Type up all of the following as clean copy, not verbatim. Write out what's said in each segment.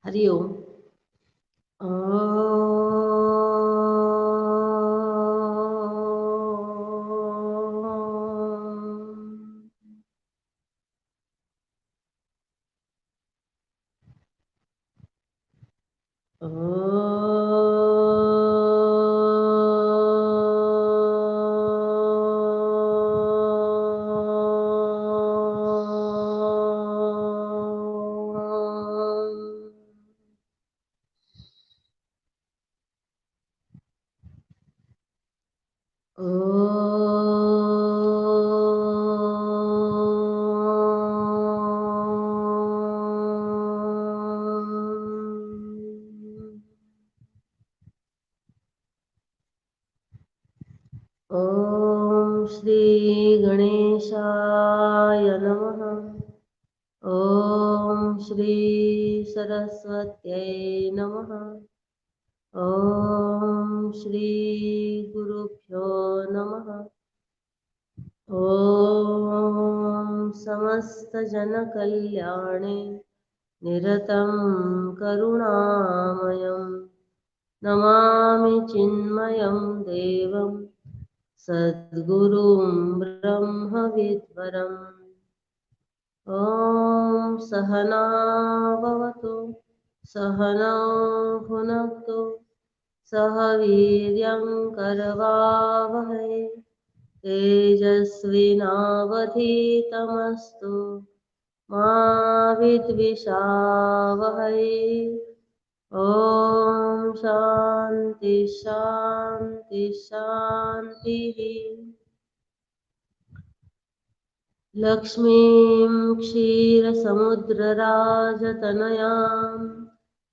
Hari Om. ॐ श्री गणेशाय नमः। ॐ श्री सरस्वत्यै नमः। ॐ श्री गुरुभ्यो नमः। ॐ समस्तजनकल्याणे निरतं करुणामयं नमामि चिन्मयं देवं सद्गुरुं ब्रह्मविद्वरम्। ॐ सहना भवतु सहनौ भुनक्तु सह वीर्यं करवावहै तेजस्विनावधीतमस्तु मा विद्विषावहै। ॐ शान्ति शान्ति शान्तिः। लक्ष्मीं क्षीरसमुद्रराजतनयां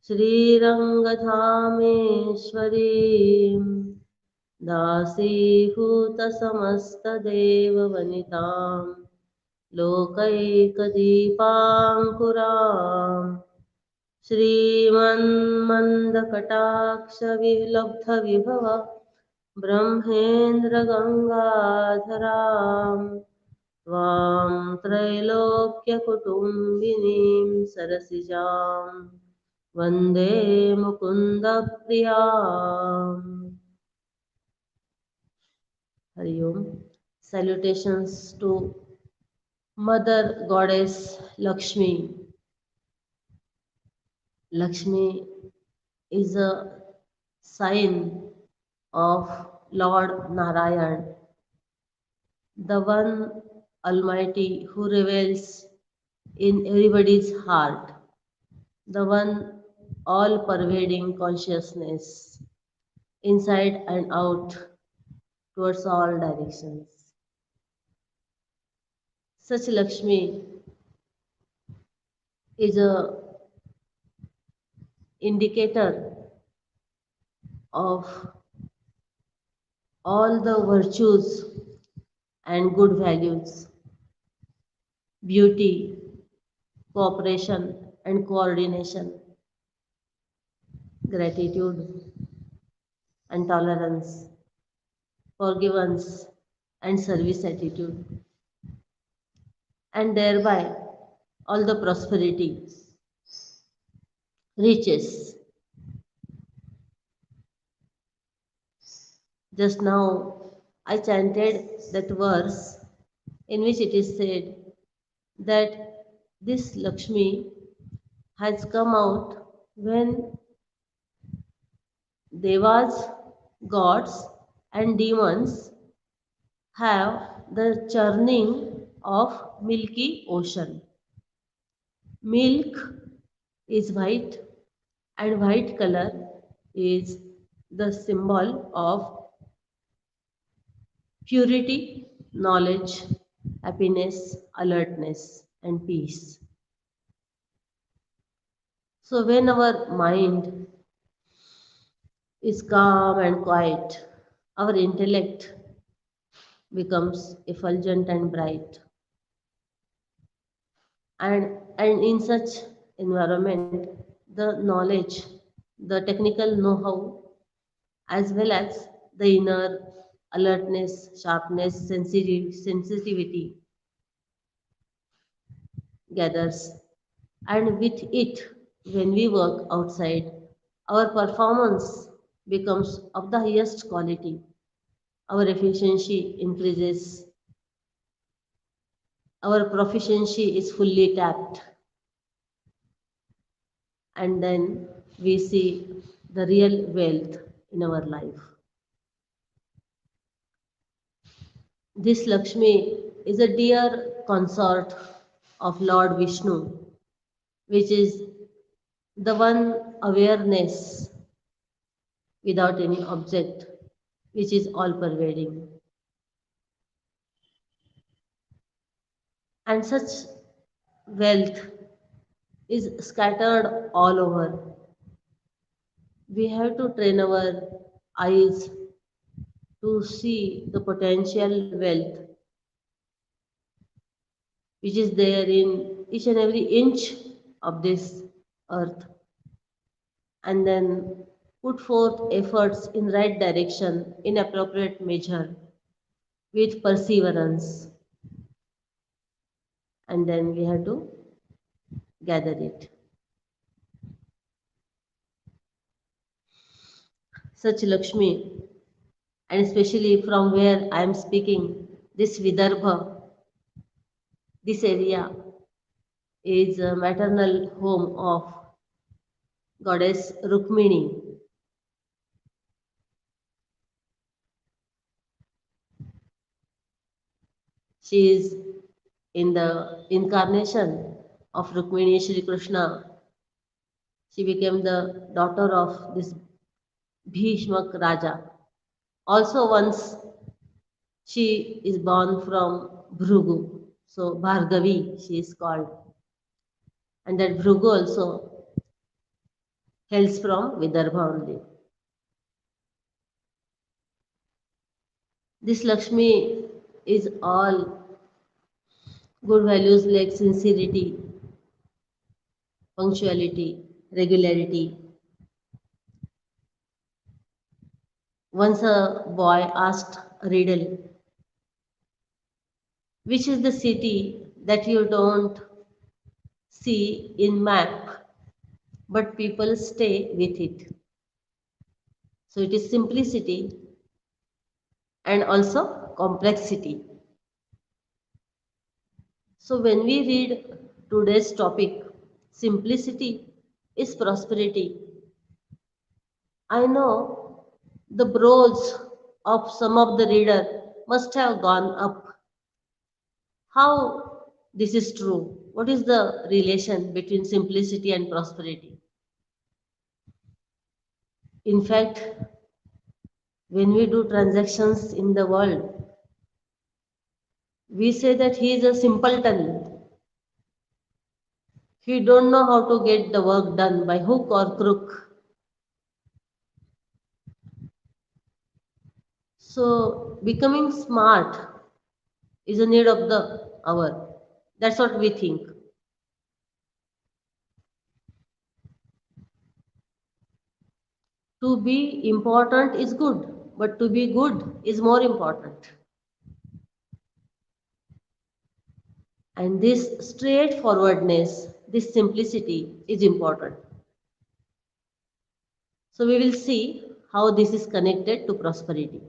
श्रीरङ्गधामेश्वरीं दासीभूतसमस्तदेववनितां लोकैकदीपाङ्कुरां श्रीमन्मन्दकटाक्षविलब्धविभव ब्रह्मेन्द्रगङ्गाधरां त्वां त्रैलोक्यकुटुम्बिनीं सरसिजां वन्दे मुकुन्दप्रियाम्। Hari Om. Salutations to Mother Goddess Lakshmi. Lakshmi is a sign of Lord Narayan, the one Almighty who reveals in everybody's heart, the one all-pervading consciousness, inside and out, towards all directions. Such Lakshmi is a indicator of all the virtues and good values, beauty, cooperation and coordination, gratitude and tolerance, forgiveness and service attitude, and thereby all the prosperity, riches. Just now I chanted that verse in which it is said that this Lakshmi has come out when devas, gods and demons have the churning of milky ocean. Milk is white and white color is the symbol of purity, knowledge, happiness, alertness and peace. So when our mind is calm and quiet, our intellect becomes effulgent and bright. And in such environment, the knowledge, the technical know-how, as well as the inner alertness, sharpness, sensitivity gathers, and with it when we work outside, our performance becomes of the highest quality. Our efficiency increases, our proficiency is fully tapped, and then we see the real wealth in our life. This Lakshmi is a dear consort of Lord Vishnu, which is the one awareness without any object, which is all pervading. And such wealth is scattered all over. We have to train our eyes to see the potential wealth which is there in each and every inch of this earth, and then put forth efforts in right direction in appropriate measure with perseverance, and then we have to gather it. Such Lakshmi, and especially from where I am speaking, this Vidarbha, this area is a maternal home of goddess Rukmini. She is in the incarnation of Rukmini Shri Krishna. She became the daughter of this Bhishmak Raja. Also once she is born from Bhrugu. So Bhargavi she is called. And that Bhrugu also hails from Vidarbha only. This Lakshmi is all good values like sincerity, punctuality, regularity. Once a boy asked a riddle, which is the city that you don't see in map, but people stay with it? So it is simplicity and also complexity. So when we read today's topic, simplicity is prosperity, I know the brows of some of the reader must have gone up. How this is true? What is the relation between simplicity and prosperity? In fact, when we do transactions in the world, we say that he is a simpleton. He don't know how to get the work done by hook or crook. So becoming smart is a need of the hour. That's what we think. To be important is good, but to be good is more important. And this straightforwardness, this simplicity is important. So we will see how this is connected to prosperity.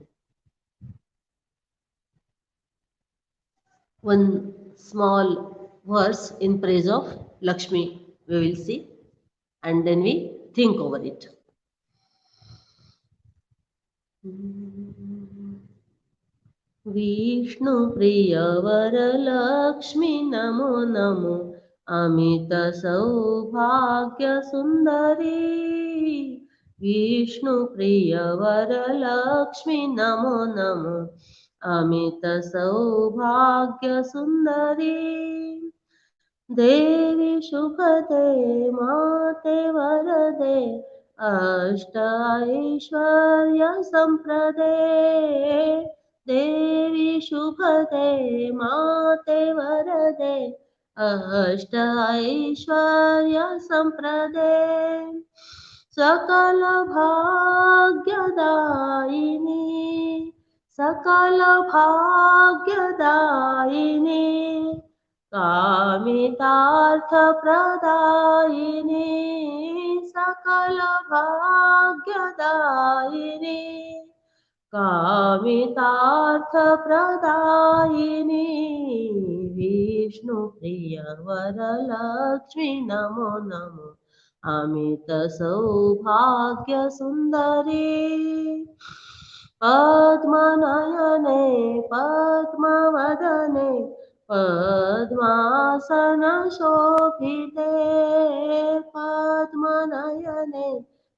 One small verse in praise of Lakshmi we will see, and then we think over it. Vishnu प्रिय वरलक्ष्मी नमो नमो अमित सौभाग्य सुंदरी विष्णु प्रिय वरलक्ष्मी नमो नमो अमित सौभाग्य सुंदरी देवी शुभदे माते वरदे अष्ट ऐश्वर्य संप्रदे देवी शुभदे माते वरदे अष्ट ऐश्वर्य संप्रदे सकल भाग्यदायिनी सकल भाग्यदायिनी कामितार्थप्रदायिनी सकलभाग्यदायिनी कामितार्थप्रदायिनी विष्णुप्रियवरलक्ष्मी नमो नमो अमितसौभाग्यसुन्दरी पद्मनयने पद्मवदने पद्मासनशोभिते पद्मनयने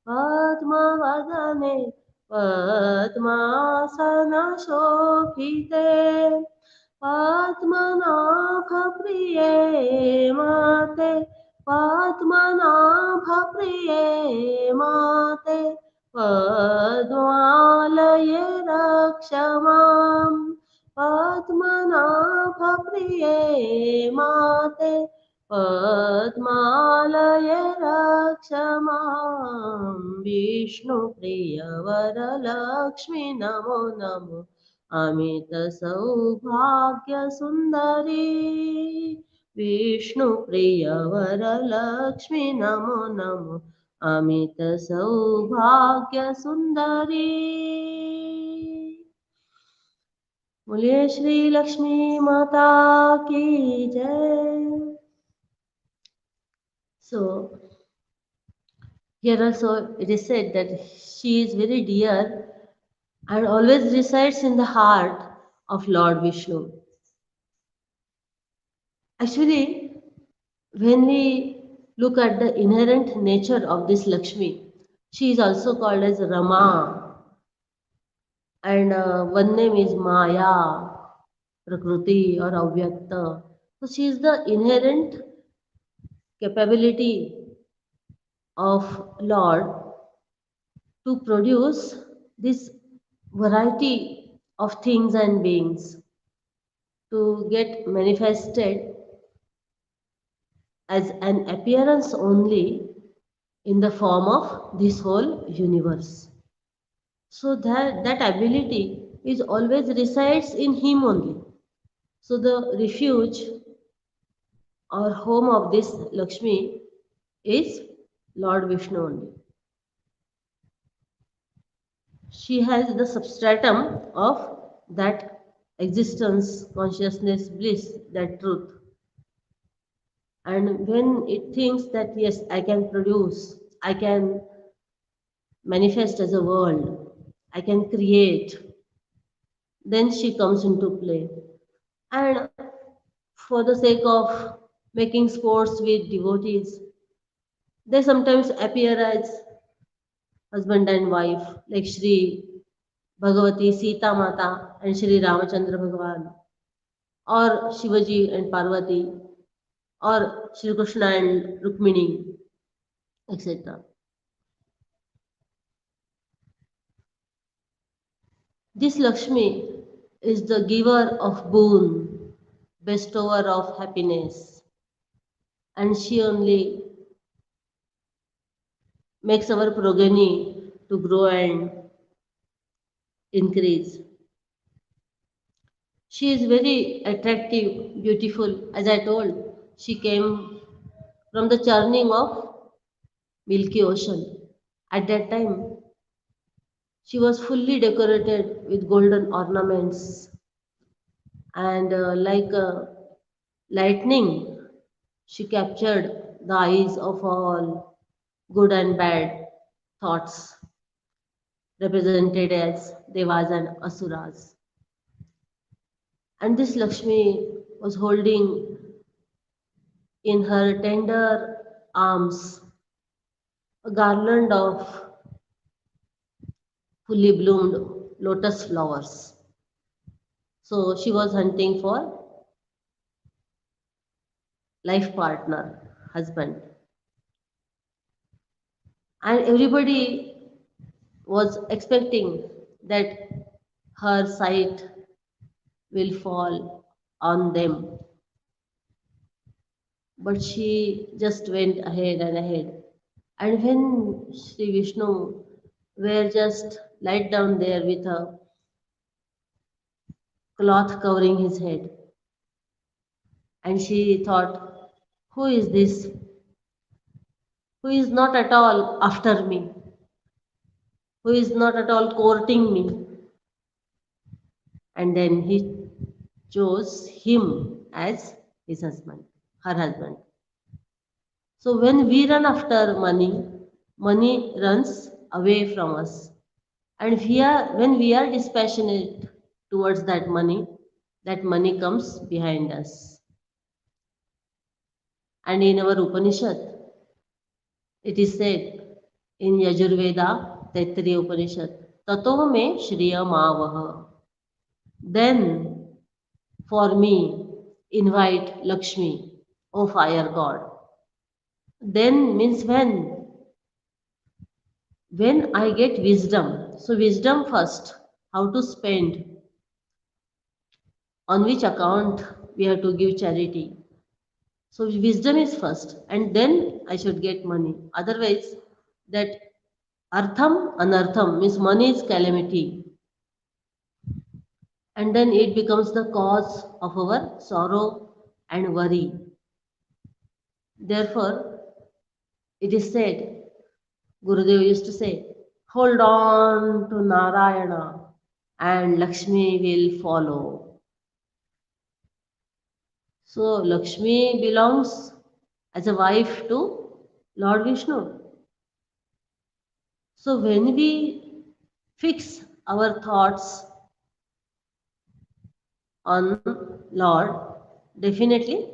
पद्मवदने पद्मासनशोभिते पद्मनाभप्रिये माते पद्मनाभप्रिये माते पद्मालये रक्ष मां पद्मनाभप्रिये माते पद्मालये रक्ष मां विष्णुप्रियवरलक्ष्मी नमो नमो अमितसौभाग्यसुन्दरी विष्णुप्रियवरलक्ष्मी नमो नमो अमितसौभाग्यसुन्दरी बोलिए श्री लक्ष्मी माता की जय. So here also it is said that she is very dear and always resides in the heart of Lord Vishnu. Actually, when we look at the inherent nature of this Lakshmi, she is also called as Rama, and one name is Maya, Prakriti or Avyakta. So she is the inherent capability of Lord to produce this variety of things and beings to get manifested as an appearance only in the form of this whole universe. So that ability is always resides in him only. So the refuge or home of this Lakshmi is Lord Vishnu only. She has the substratum of that existence, consciousness, bliss, that truth. And when it thinks that yes, I can produce, I can manifest as a world, I can create, then she comes into play. And for the sake of making sports with devotees, they sometimes appear as husband and wife, like Shri Bhagavati Sita Mata and Shri Ramachandra Bhagavan, or Shivaji and Parvati, or Shri Krishna and Rukmini, etc. This Lakshmi is the giver of boon, bestower of happiness, and she only makes our progeny to grow and increase. She is very attractive, beautiful. As I told, she came from the churning of Milky Ocean. At that time, she was fully decorated with golden ornaments, and like lightning, she captured the eyes of all good and bad thoughts, represented as Devas and Asuras. And this Lakshmi was holding in her tender arms a garland of fully bloomed lotus flowers. So she was hunting for life partner, husband. And everybody was expecting that her sight will fall on them. But she just went ahead and ahead. And when Sri Vishnu were just lied down there with a cloth covering his head, And she thought, who is this who is not at all after me, who is not at all courting me? And then he chose him as his husband, her husband. So when we run after money, money runs away from us. And when we are dispassionate towards that money comes behind us. And in our Upanishad, it is said in Yajurveda, Taittiriya Upanishad, Tato me Shriyamavaha. Then for me, invite Lakshmi, O fire god. Then means when I get wisdom. So wisdom first, how to spend, on which account we have to give charity. So wisdom is first, and then I should get money. Otherwise, that artham anartham means money is calamity, and then it becomes the cause of our sorrow and worry. Therefore, it is said, Gurudev used to say, hold on to Narayana and Lakshmi will follow. So Lakshmi belongs as a wife to Lord Vishnu. So when we fix our thoughts on Lord, definitely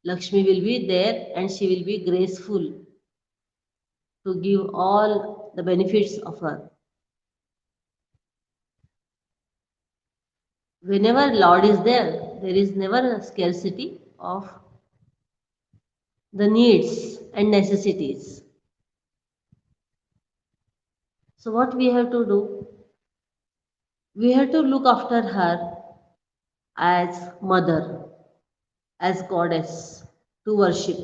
Lakshmi will be there and she will be graceful to give all the benefits of her. Whenever Lord is there is never a scarcity of the needs and necessities. So what we have to do? We have to look after her as mother, as goddess to worship.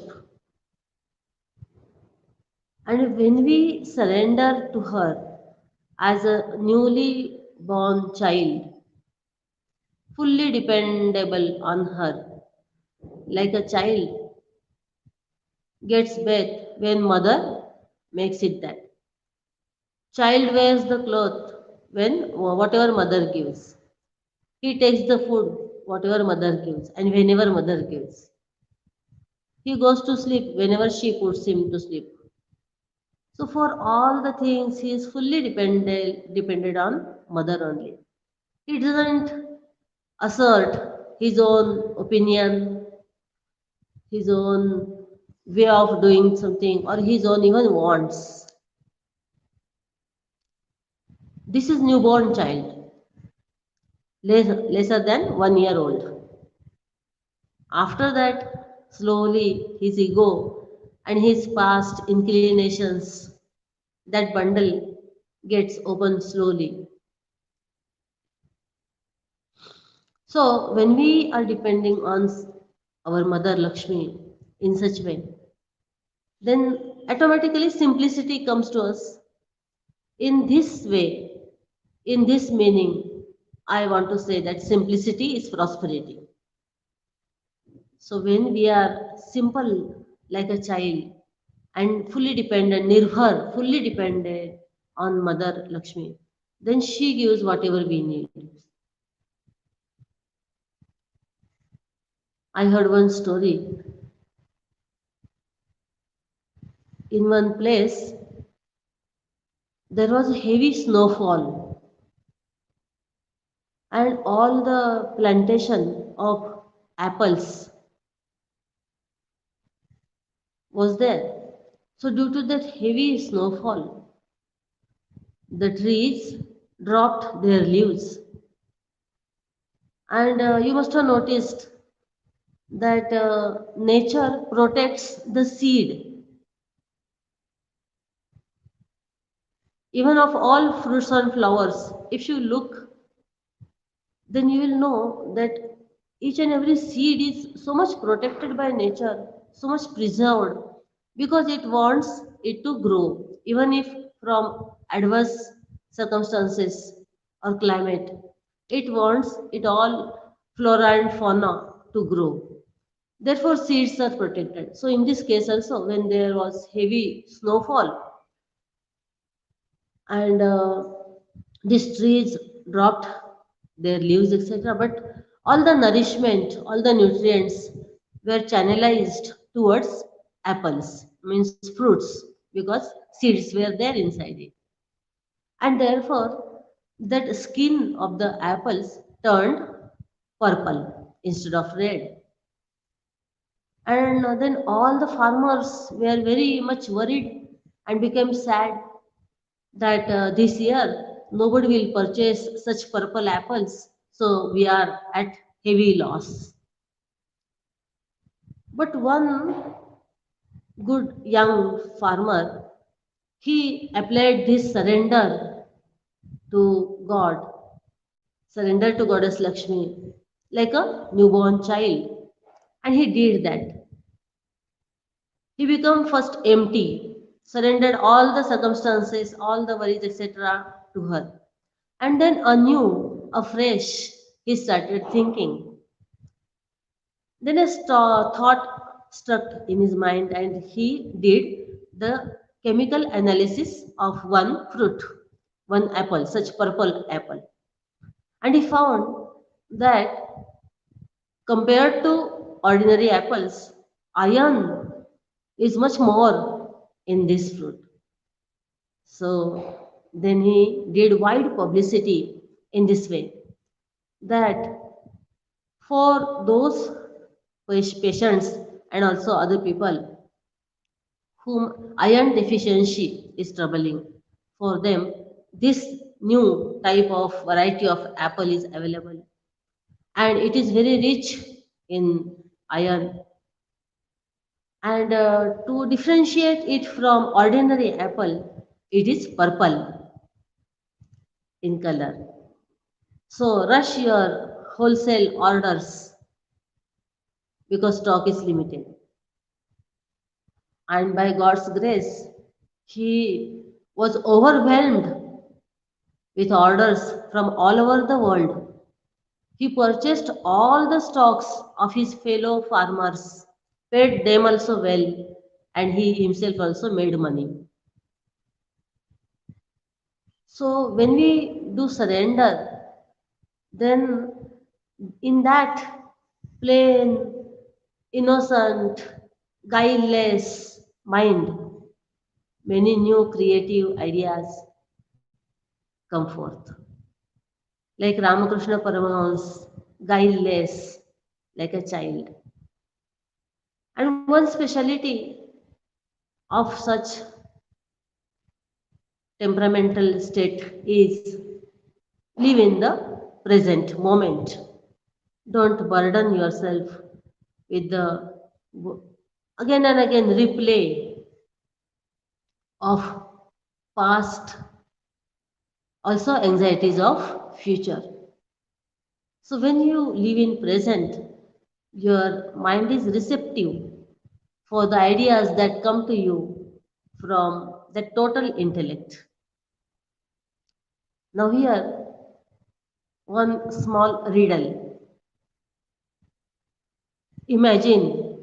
And when we surrender to her as a newly born child, fully dependable on her, like a child gets bath when mother makes it that. Child wears the cloth when whatever mother gives. He takes the food whatever mother gives and whenever mother gives. He goes to sleep whenever she puts him to sleep. So for all the things he is fully dependent on mother only. He doesn't assert his own opinion, his own way of doing something, or his own even wants. This is newborn child, lesser than 1 year old. After that, slowly his ego and his past inclinations, that bundle gets opened slowly. So when we are depending on our mother Lakshmi in such way, then automatically simplicity comes to us. In this way, in this meaning, I want to say that simplicity is prosperity. So when we are simple like a child and fully dependent, nirbhar, fully dependent on Mother Lakshmi, then she gives whatever we need. I heard one story. In one place, there was a heavy snowfall, and all the plantation of apples was there. So, due to that heavy snowfall, the trees dropped their leaves. And you must have noticed that nature protects the seed. Even of all fruits and flowers, if you look, then you will know that each and every seed is so much protected by nature, so much preserved, because it wants it to grow, even if from adverse circumstances or climate. It wants it all flora and fauna to grow. Therefore, seeds are protected. So, in this case also, when there was heavy snowfall and these trees dropped their leaves, etc., but all the nourishment, all the nutrients were channelized towards apples, means fruits, because seeds were there inside it. And therefore, that skin of the apples turned purple instead of red. And then all the farmers were very much worried and became sad that this year nobody will purchase such purple apples, so we are at heavy loss. But one good young farmer, he applied this surrender to God, surrender to Goddess Lakshmi, like a newborn child. And he did that. He became first empty, surrendered all the circumstances, all the worries, etc. to her. And then anew, afresh, he started thinking. Then a thought struck in his mind, and he did the chemical analysis of one fruit, one apple, such purple apple. And he found that compared to ordinary apples, iron is much more in this fruit. So then he did wide publicity in this way that for those patients and also other people whom iron deficiency is troubling, for them this new type of variety of apple is available and it is very rich in iron. And to differentiate it from ordinary apple, it is purple in color. So rush your wholesale orders because stock is limited. And by God's grace, he was overwhelmed with orders from all over the world. He purchased all the stocks of his fellow farmers, paid them also well, and he himself also made money. So when we do surrender, then in that plain, innocent, guileless mind, many new creative ideas come forth. Like Ramakrishna Paramahans, guileless, like a child. And one speciality of such temperamental state is live in the present moment. Don't burden yourself with the again and again replay of past, also anxieties of future. So when you live in present, your mind is receptive for the ideas that come to you from the total intellect. Now here, one small riddle. Imagine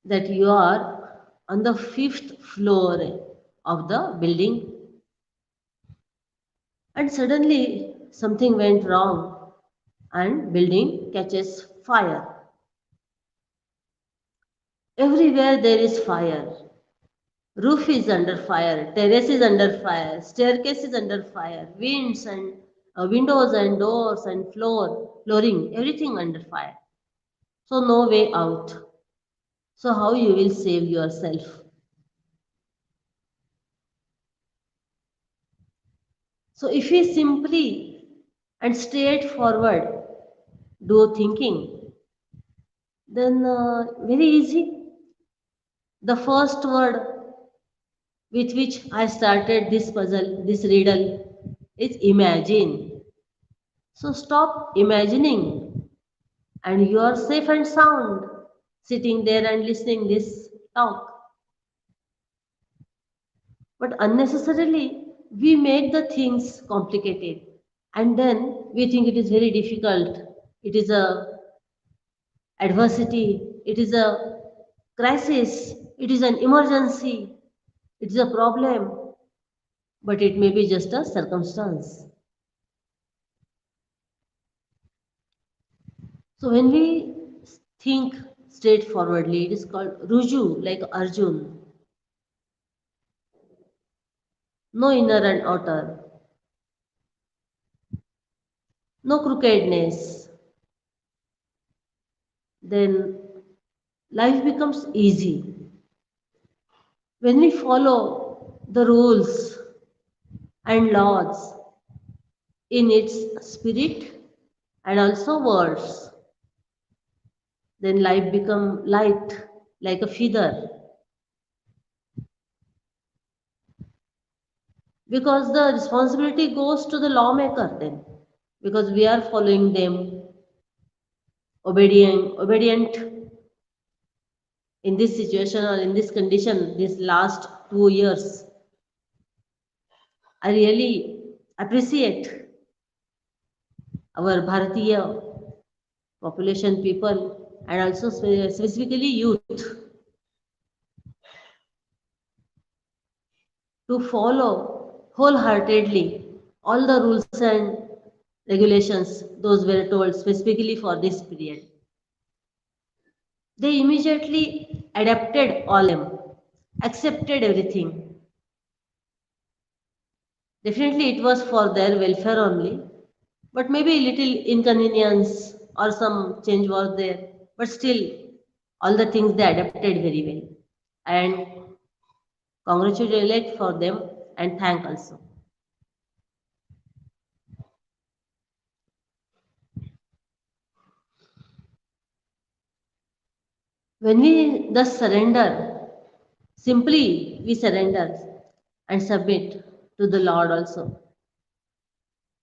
that you are on the fifth floor of the building and suddenly something went wrong and building catches fire. Everywhere there is fire. Roof is under fire, terrace is under fire, staircase is under fire, winds and windows and doors and flooring, everything under fire. So no way out. So how you will save yourself? So if we simply and straightforward do thinking, then very easy. The first word with which I started this puzzle, this riddle, is imagine. So stop imagining and you are safe and sound sitting there and listening this talk. But unnecessarily we make the things complicated and then we think it is very difficult. It is a adversity it is a crisis, it is an emergency, it is a problem, but it may be just a circumstance. So when we think straightforwardly, it is called Ruju, like Arjun. No inner and outer, no crookedness. Then life becomes easy. When we follow the rules and laws in its spirit and also words, then life become light like a feather, because the responsibility goes to the lawmaker then, because we are following them, obedient in this situation or in this condition this last 2 years. I really appreciate our Bharatiya population people and also specifically youth to follow wholeheartedly all the rules and regulations those were told specifically for this period. They immediately adapted all them, accepted everything. Definitely it was for their welfare only, but maybe little inconvenience or some change was there. But still, all the things they adapted very well. And congratulate for them and thank also. When we thus surrender, simply we surrender and submit to the Lord also.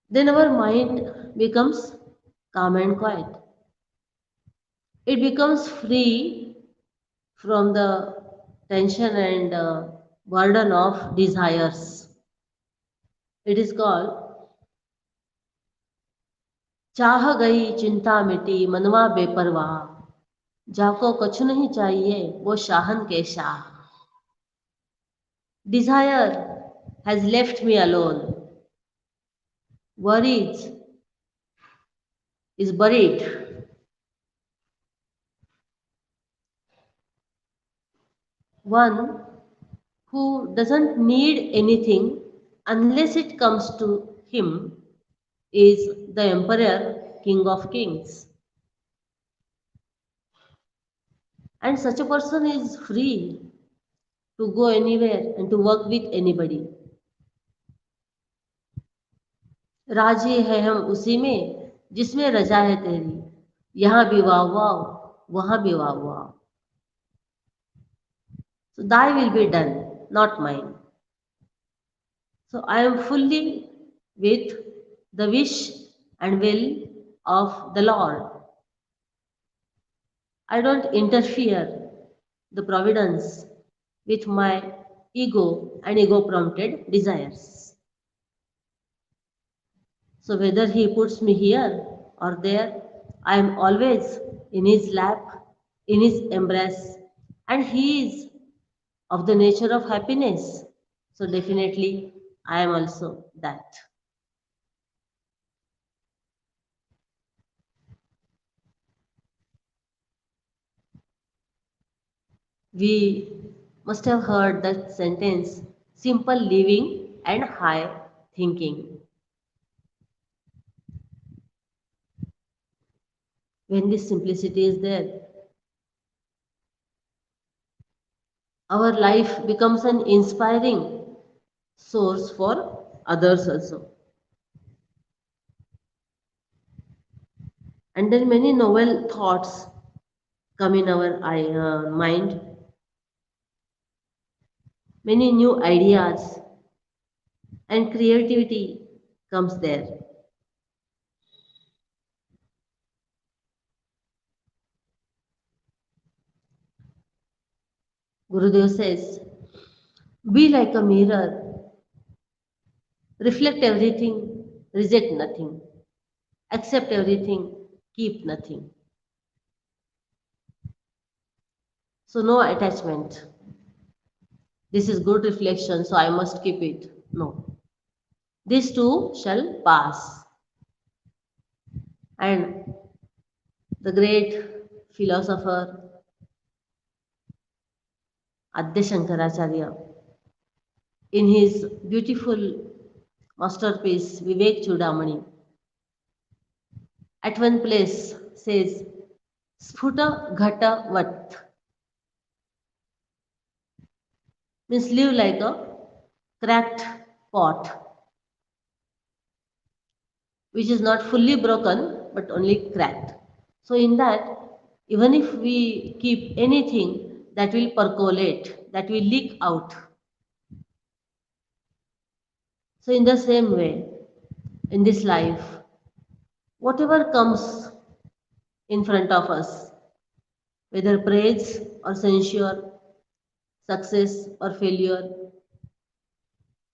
Then our mind becomes calm and quiet. It becomes free from the tension and burden of desires. It is called चाह गई चिंता मिटी मनवा बेपरवाह जाको कछु नहीं चाहिए वो शाहन के Shah. Desire has left me alone. Worries is buried. One who doesn't need anything unless it comes to him is the emperor, king of kings. And such a person is free to go anywhere and to work with anybody. राजी है हम उसी में जिसमें रजा है तेरी, यहाँ भी वाह वाह वहाँ भी वाह वाह. So thy will be done, not mine. So I am fully with the wish and will of the Lord. I don't interfere the providence with my ego and ego prompted desires. So whether he puts me here or there, I am always in his lap, in his embrace, and he is of the nature of happiness. So definitely I am also that. We must have heard that sentence, simple living and high thinking. When this simplicity is there, our life becomes an inspiring source for others also. And then many novel thoughts come in our mind, many new ideas and creativity comes there. Gurudev says, be like a mirror, reflect everything, reject nothing, accept everything, keep nothing. So no attachment. This is good reflection, so I must keep it. No. This too shall pass. And the great philosopher Adya Shankaracharya, in his beautiful masterpiece Vivek Chudamani, at one place says, Sphuta Ghata Vat, means live like a cracked pot, which is not fully broken but only cracked. So, in that, even if we keep anything, that will percolate, that will leak out. So, in the same way, in this life, whatever comes in front of us, whether praise or censure, success or failure,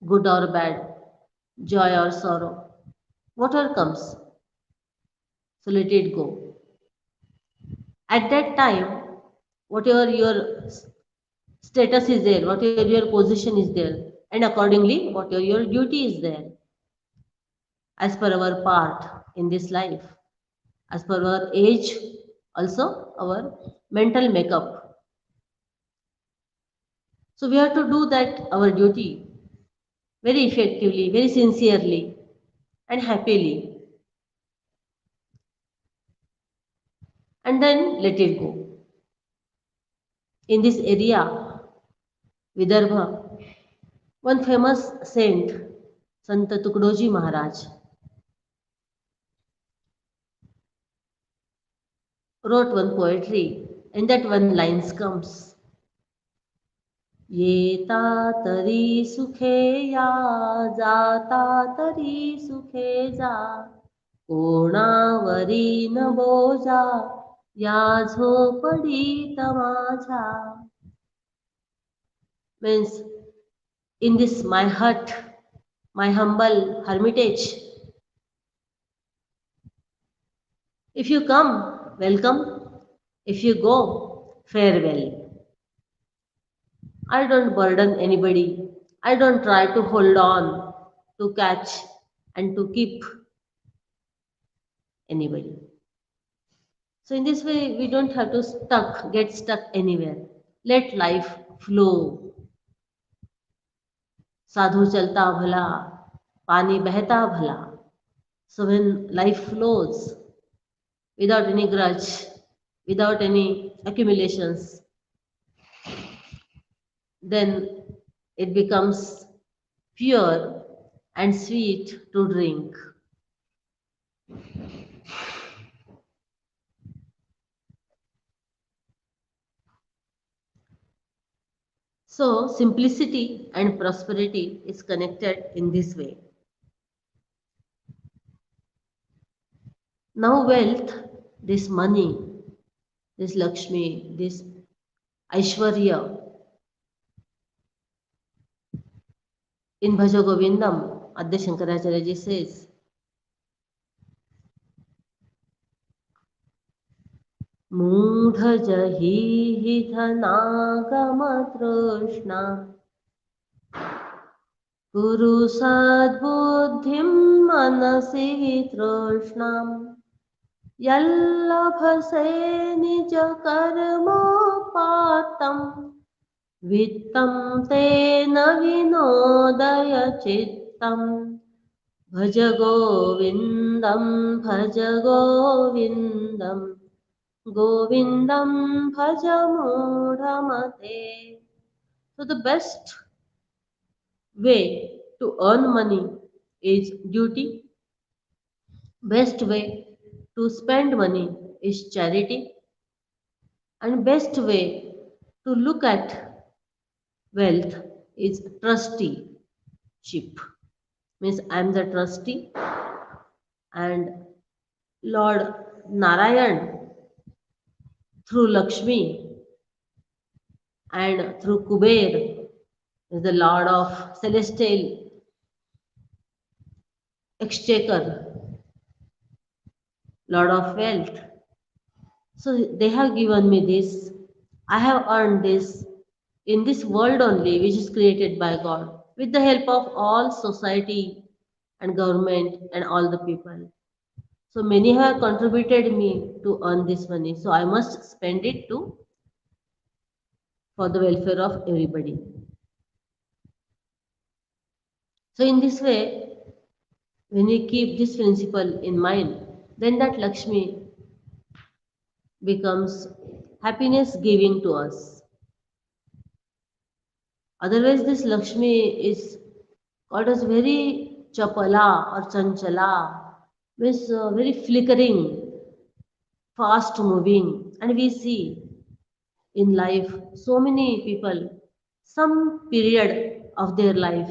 good or bad, joy or sorrow, whatever comes, so let it go. At that time, whatever your status is there, whatever your position is there, and accordingly, whatever your duty is there, as per our part in this life, as per our age, also our mental makeup. So we have to do that, our duty, very effectively, very sincerely, and happily, and then let it go. In this area, Vidarbha, one famous saint, Sant Tukdoji Maharaj, wrote one poetry, and that one lines comes. ये तरी सुखे या जाता तरी सुखे जा कोणावरी न बोजा या झोपडी तमाझा. Means, in this my hut, my humble hermitage, if you come, welcome. If you go, farewell. I don't burden anybody. I don't try to hold on, to catch, and to keep anybody. So in this way, we don't have to get stuck anywhere. Let life flow. साधु चलता भला, पानी बहता भला. So when life flows, without any grudge, without any accumulations, then it becomes pure and sweet to drink. So, simplicity and prosperity is connected in this way. Now, wealth, this money, this Lakshmi, this Aishwarya, in Bhaja Govindam, Adya Shankaracharya ji says, मूढ़ जही धनागम तृष्णा कुरु सद्बुद्धिं मनसि तृष्णाम् यल्लभसे निज कर्मोपात्तं वित्तं तेन विनोदय चित्तं भज गोविन्दं गोविन्दं भज मूढमते. So the best way to earn money is duty. Best way to spend money is charity. And best way to look at wealth is trusteeship. Means I am the trustee and Lord Narayan through Lakshmi and through Kuber is the Lord of celestial exchequer, Lord of wealth. So they have given me this I have earned this in this world only, which is created by God, with the help of all society and government and all the people. So many have contributed me to earn this money. So I must spend it to for the welfare of everybody. So in this way, when we keep this principle in mind, then that Lakshmi becomes happiness giving to us. Otherwise, this Lakshmi is called as very chapala or chanchala, means very flickering, fast moving. And we see in life so many people, some period of their life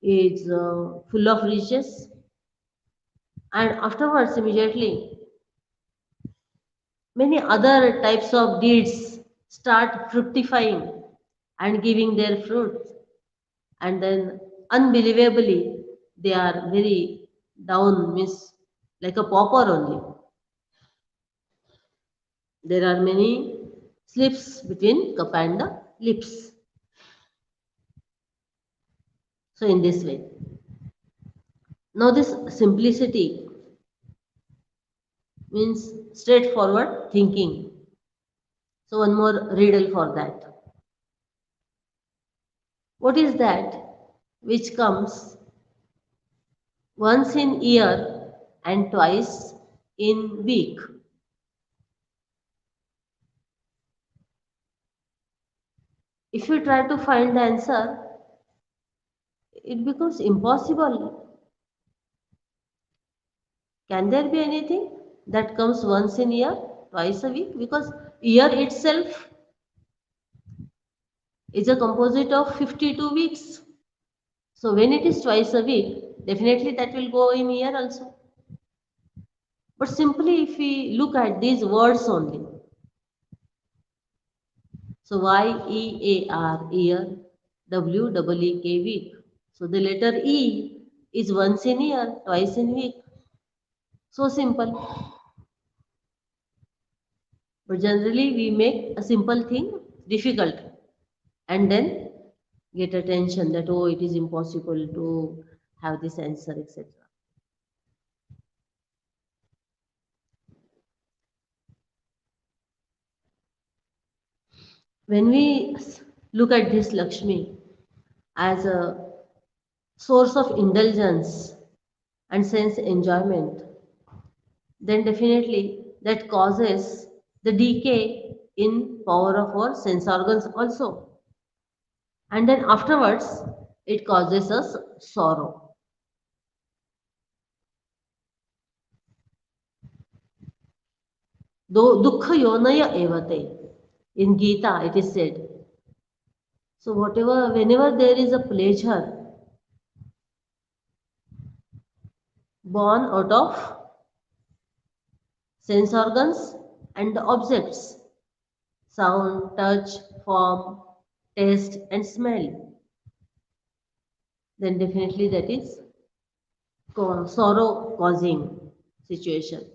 is full of riches, and afterwards, immediately, many other types of deeds start fructifying and giving their fruits, and then unbelievably they are very down, means like a pauper only. There are many slips between cup and the lips. So in this way, now this simplicity means straightforward thinking. So one more riddle for that. What is that which comes once in year and twice in week? If you try to find the answer, it becomes impossible. Can there be anything that comes once in year, twice a week? Because year itself is a composite of 52 weeks. So when it is twice a week, definitely that will go in year also. But simply if we look at these words only, so YEAR, year, WEEK, week. So the letter E is once in year, twice in week. So simple. But generally we make a simple thing difficult and then get attention that, oh, it is impossible to have this answer, etc. When we look at this Lakshmi as a source of indulgence and sense enjoyment, then definitely that causes the decay in power of our sense organs also. And then afterwards, it causes us sorrow. Though dukha yonaya evate, in Gita it is said. So whatever, whenever there is a pleasure born out of sense organs and the objects, sound, touch, form, taste and smell, then definitely that is sorrow causing situation.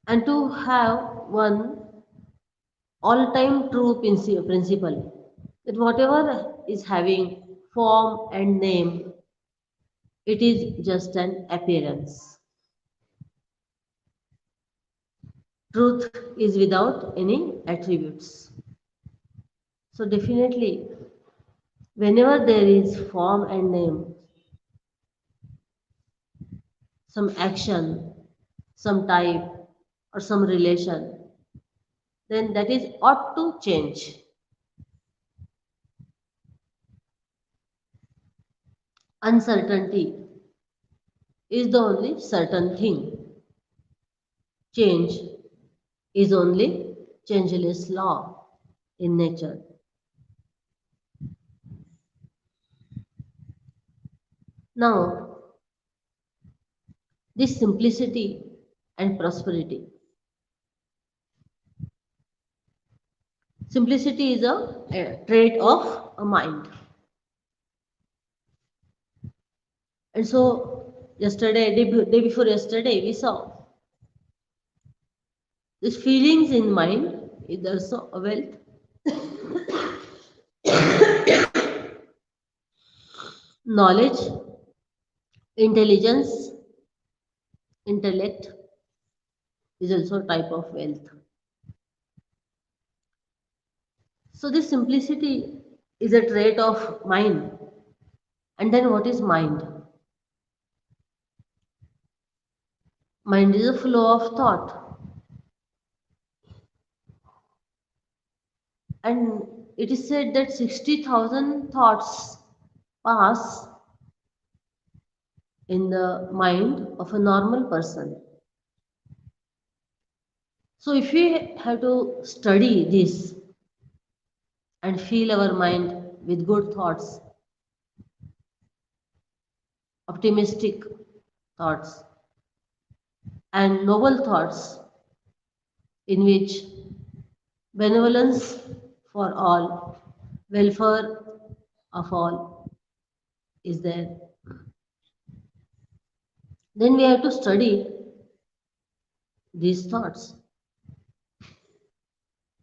And to have one all time true principle that whatever is having form and name, it is just an appearance. Truth is without any attributes. So definitely, whenever there is form and name, some action, some type, or some relation, then that is ought to change. Uncertainty is the only certain thing. Change is only changeless law in nature. Now, this simplicity and prosperity. Simplicity is a trait of a mind. And so, yesterday, day before yesterday, we saw These feelings in mind is also a wealth. Knowledge, intelligence, intellect is also a type of wealth. So this simplicity is a trait of mind. And then what is mind? Mind is a flow of thought. And it is said that 60,000 thoughts pass in the mind of a normal person. So if we have to study this and fill our mind with good thoughts, optimistic thoughts, and noble thoughts in which benevolence for all, welfare of all is there, then we have to study these thoughts.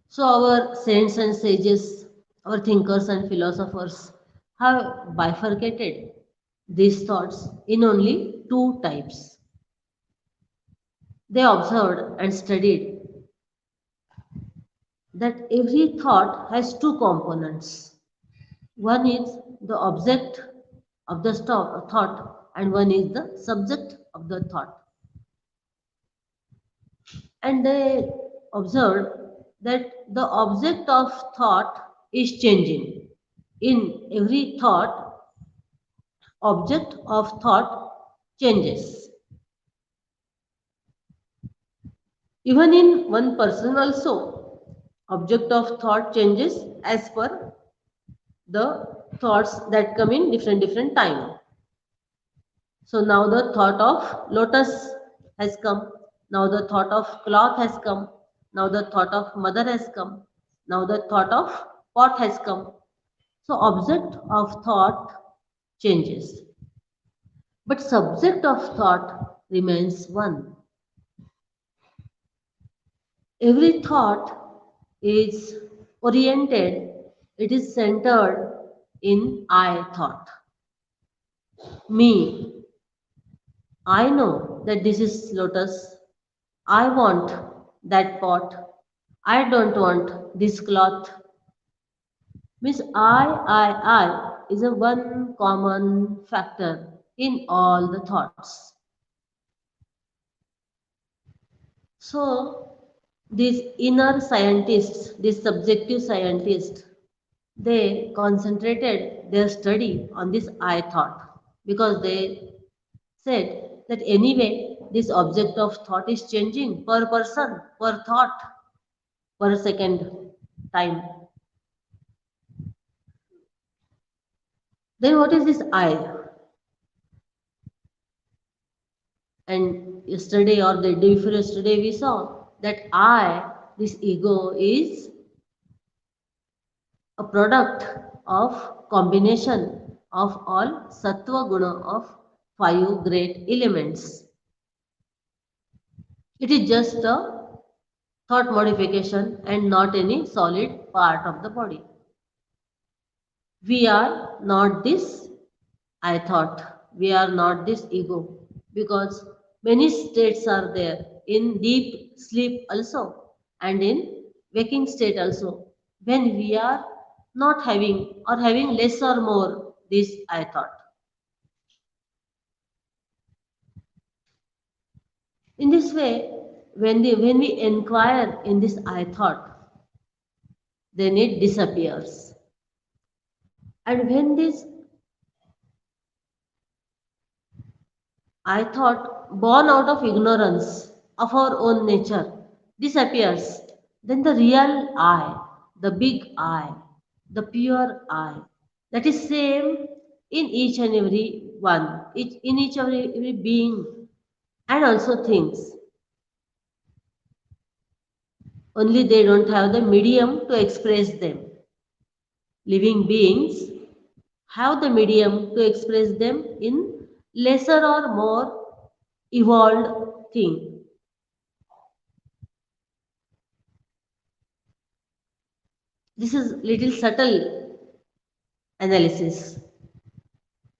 So our saints and sages, our thinkers and philosophers have bifurcated these thoughts in only two types. They observed and studied that every thought has two components. One is the object of the thought, and one is the subject of the thought. And they observed that the object of thought is changing. In every thought, object of thought changes. Even in one person also, object of thought changes as per the thoughts that come in different time. So now the thought of lotus has come. Now the thought of cloth has come. Now the thought of mother has come. Now the thought of pot has come. So object of thought changes. But subject of thought remains one. Every thought is oriented, it is centered in I thought. Me, I know that this is lotus. I want that pot. I don't want this cloth. Means I is a one common factor in all the thoughts. So these inner scientists, these subjective scientists, they concentrated their study on this I thought because they said that anyway this object of thought is changing per person, per thought, per second time. Then what is this I? And yesterday or the day before yesterday we saw that I, this ego, is a product of combination of all sattva guna of five great elements. It is just a thought modification and not any solid part of the body. We are not this I thought. We are not this ego because many states are there in deep sleep also and in waking state also when we are not having or having less or more this I thought. In this way, when we inquire in this I thought, then it disappears. And when this I thought, born out of ignorance of our own nature, disappears. Then the real I, the big I, the pure I, that is same in each and every one, in each and every being, and also things. Only they don't have the medium to express them. Living beings have the medium to express them in lesser or more evolved thing. This is little subtle analysis.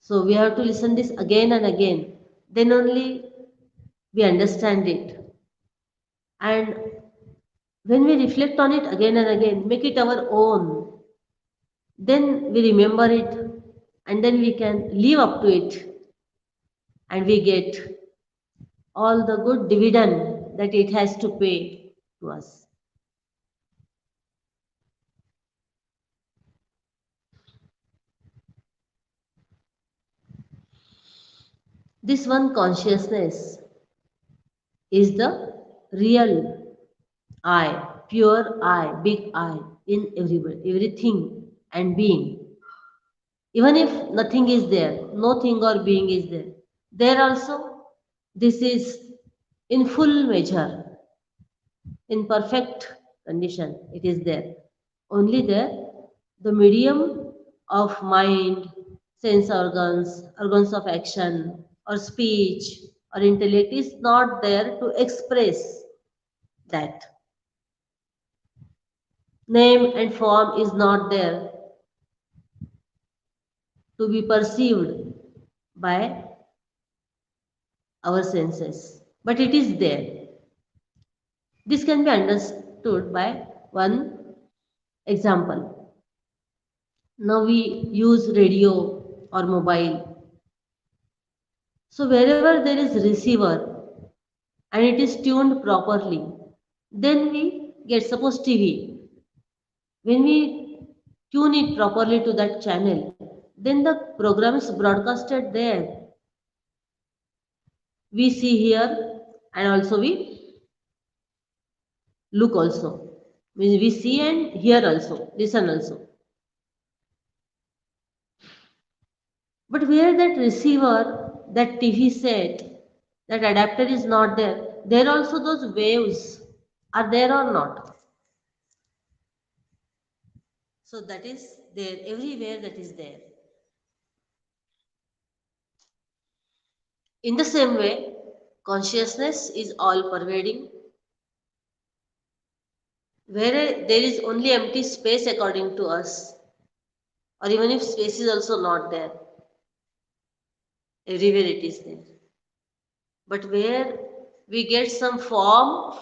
So we have to listen this again and again. Then only we understand it. And when we reflect on it again and again, make it our own, then we remember it and then we can live up to it and we get all the good dividend that it has to pay to us. This one consciousness is the real I, pure I, big I in everybody, everything and being. Even if nothing is there, no thing or being is there, there also this is in full measure, in perfect condition, it is there. Only there, the medium of mind, sense organs, organs of action, or speech, or intellect is not there to express that. Name and form is not there to be perceived by our senses, but it is there. This can be understood by one example. Now we use radio or mobile. So wherever there is receiver and it is tuned properly, then we get, suppose TV. When we tune it properly to that channel, then the program is broadcasted there. We see here and also we look also. Means we see and hear also, listen also. But where that receiver, that TV set, that adapter is not there, there also those waves are there or not. So that is there, everywhere that is there. In the same way, consciousness is all pervading, where there is only empty space according to us, or even if space is also not there, everywhere it is there. But where we get some form,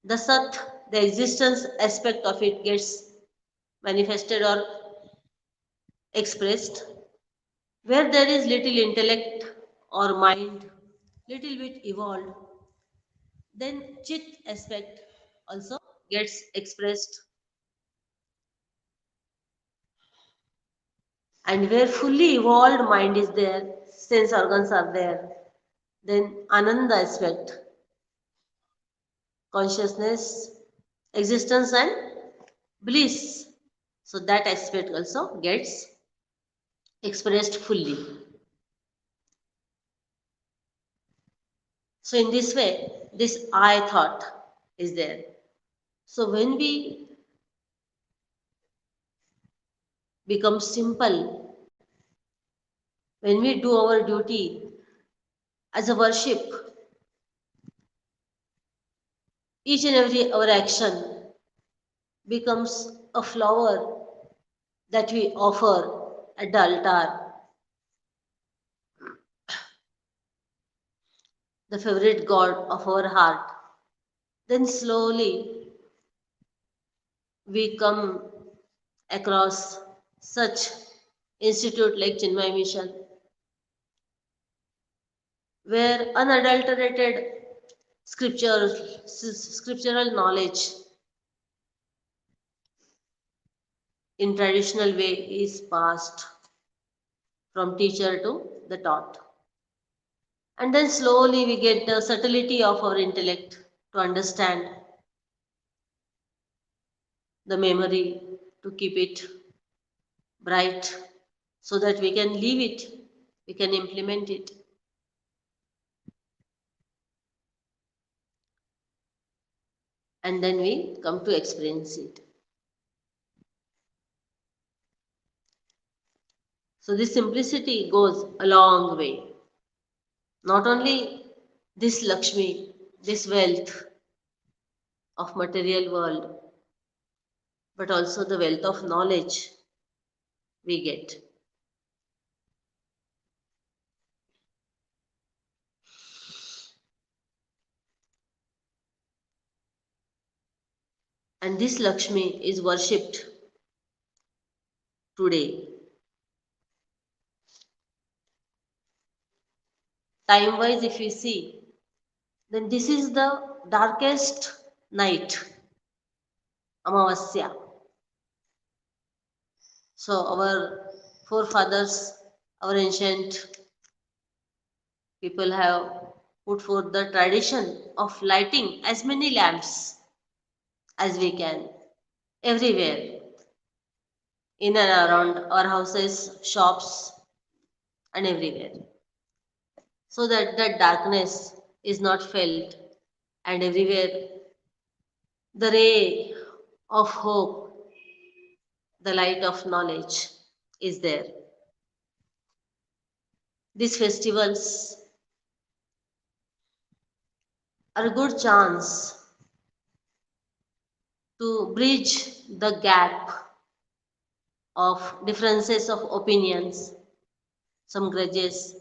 the sat, the existence aspect of it gets manifested or expressed, where there is little intellect or mind, little bit evolved, then chit aspect also gets expressed. And where fully evolved mind is there, sense organs are there, then ananda aspect, consciousness, existence and bliss. So that aspect also gets expressed fully. So in this way, this I thought is there. So when we become simple, when we do our duty as a worship, each and every our action becomes a flower that we offer at the altar, the favorite god of our heart. Then slowly we come across such institute like Chinmaya Mission, where unadulterated scriptural knowledge in traditional way is passed from teacher to the taught. And then slowly we get the subtlety of our intellect to understand the memory, to keep it bright so that we can live it, we can implement it. And then we come to experience it. So this simplicity goes a long way. Not only this Lakshmi, this wealth of material world, but also the wealth of knowledge we get. And this Lakshmi is worshipped today. Time wise, if you see, then this is the darkest night, Amavasya. So, our forefathers, our ancient people have put forth the tradition of lighting as many lamps as we can everywhere, in and around our houses, shops, and everywhere, so that that darkness is not felt, and everywhere the ray of hope, the light of knowledge is there. These festivals are a good chance to bridge the gap of differences of opinions, some grudges,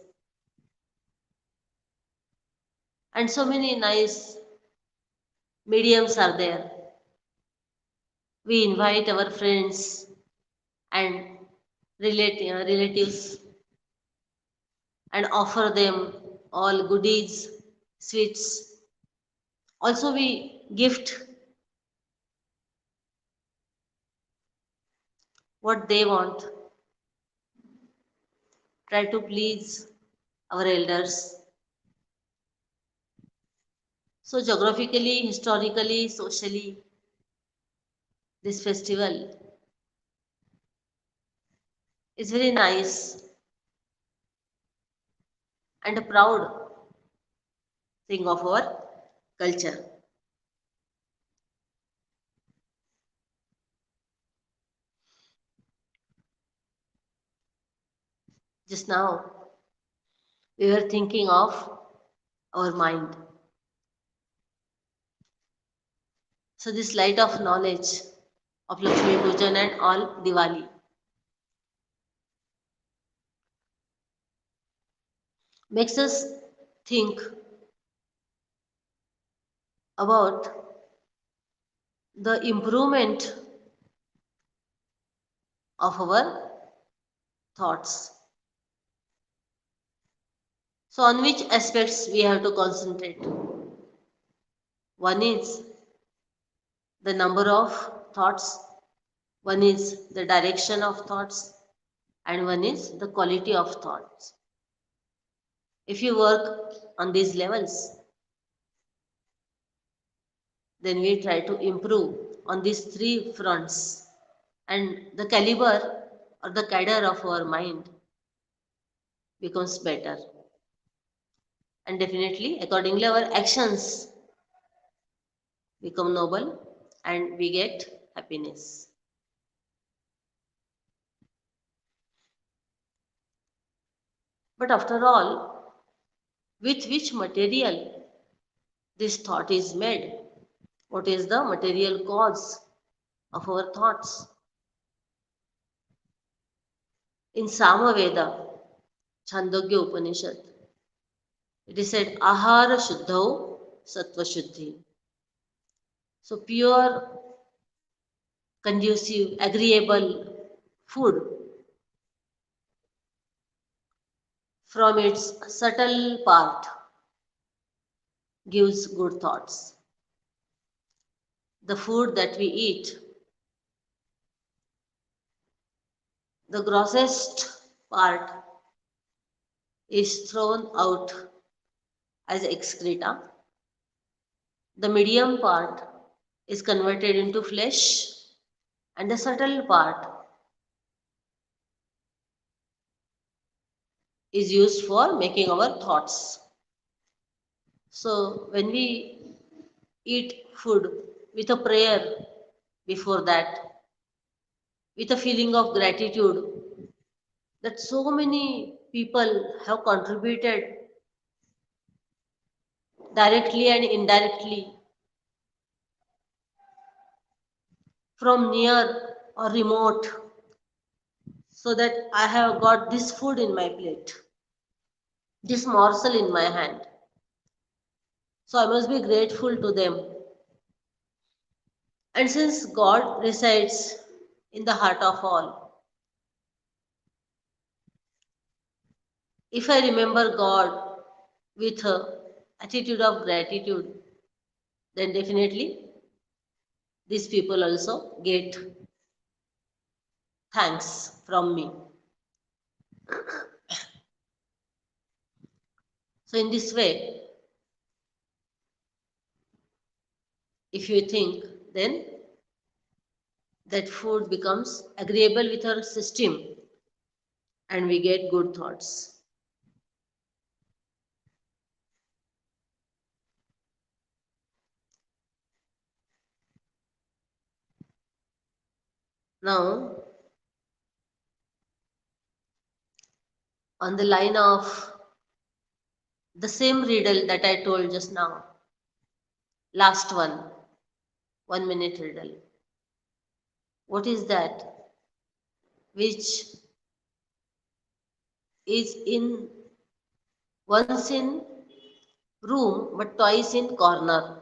and so many nice mediums are there. We invite our friends and relatives and offer them all goodies, sweets. Also, we gift what they want, try to please our elders. So, geographically, historically, socially, this festival is very nice and a proud thing of our culture. Just now, we were thinking of our mind. So, this light of knowledge of Laxmi Poojan and all Diwali makes us think about the improvement of our thoughts. So, on which aspects we have to concentrate? One is the number of thoughts, one is the direction of thoughts, and one is the quality of thoughts. If you work on these levels, then we try to improve on these three fronts, and the caliber or the cadre of our mind becomes better. And definitely, accordingly, our actions become noble and we get happiness. But after all, with which material this thought is made? What is the material cause of our thoughts? In Samaveda, Chandogya Upanishad, it is said, Ahara Shuddhau Sattva Shuddhi. So, pure, conducive, agreeable food from its subtle part gives good thoughts. The food that we eat, the grossest part is thrown out as excreta. The medium part is converted into flesh, and the subtle part is used for making our thoughts. So, when we eat food with a prayer before that, with a feeling of gratitude that so many people have contributed directly and indirectly from near or remote, so that I have got this food in my plate, this morsel in my hand. So I must be grateful to them. And since God resides in the heart of all, if I remember God with a attitude of gratitude, then definitely these people also get thanks from me. So in this way, if you think, then that food becomes agreeable with our system and we get good thoughts. Now, on the line of the same riddle that I told just now, last one, 1 minute riddle. What is that which is in once in room but twice in corner?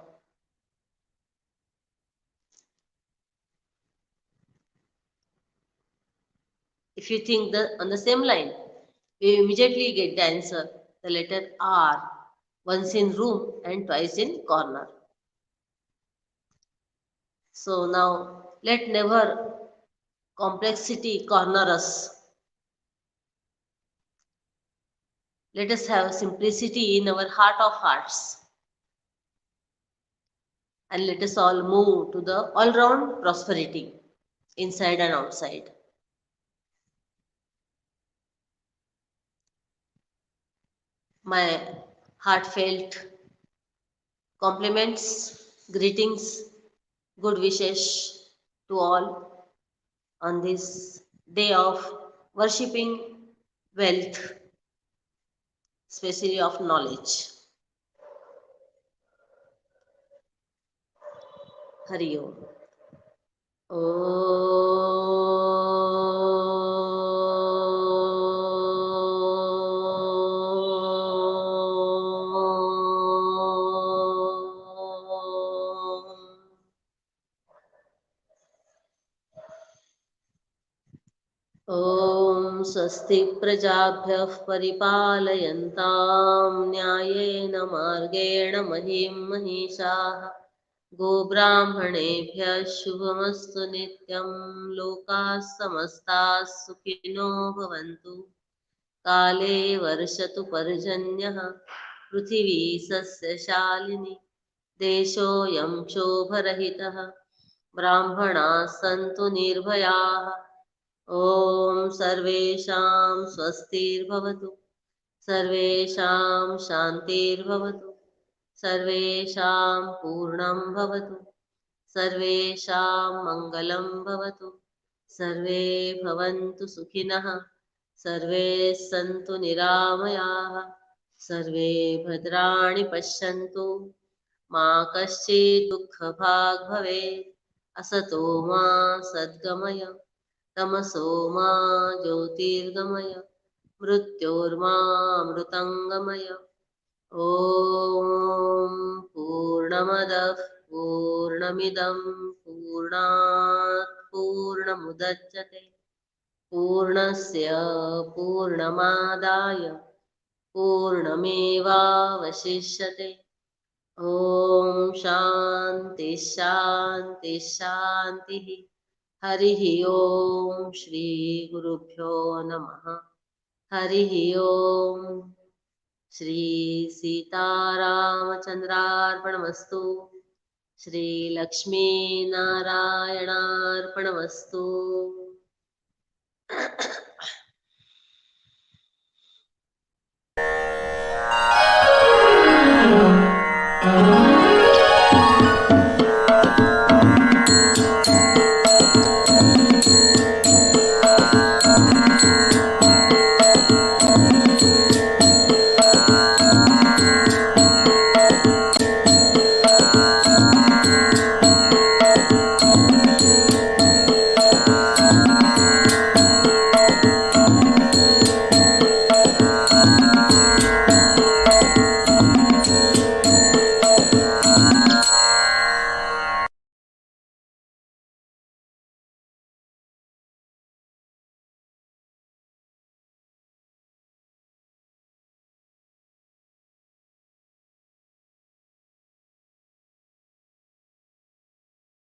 If you think on the same line, we immediately get the answer, the letter R, once in room and twice in corner. So now, let never complexity corner us. Let us have simplicity in our heart of hearts. And let us all move to the all-round prosperity, inside and outside. My heartfelt compliments, greetings, good wishes to all on this day of worshipping wealth, especially of knowledge. Hari Om. ॐ स्वस्ति प्रजाभ्यः परिपालयन्तां न्यायेन मार्गेण महीं महिषाः गोब्राह्मणेभ्यः शुभमस्तु नित्यं लोकाः समस्ताः सुखिनो भवन्तु काले वर्षतु पर्जन्यः पृथिवी सस्यशालिनी देशोऽयं क्षोभरहितः ब्राह्मणाः सन्तु निर्भयाः ॐ सर्वेषां स्वस्तिर्भवतु सर्वेषां शान्तिर्भवतु सर्वेषां पूर्णं भवतु सर्वेषां मङ्गलं भवतु सर्वे भवन्तु सुखिनः सर्वे सन्तु निरामयाः सर्वे भद्राणि पश्यन्तु मा कश्चित् दुःखभाग् भवेत् असतो मा सद्गमय तमसो मा ज्योतिर्गमय मृत्योर्मामृतङ्गमय ॐ पूर्णमदः पूर्णमिदं पूर्णात् पूर्णमुदच्यते पूर्णस्य पूर्णमादाय पूर्णमेवावशिष्यते ॐ शान्ति शान्ति शान्तिः हरिः ॐ श्रीगुरुभ्यो नमः हरिः ॐ श्री सीतारामचन्द्रार्पणमस्तु श्री लक्ष्मीनारायणार्पणमस्तु।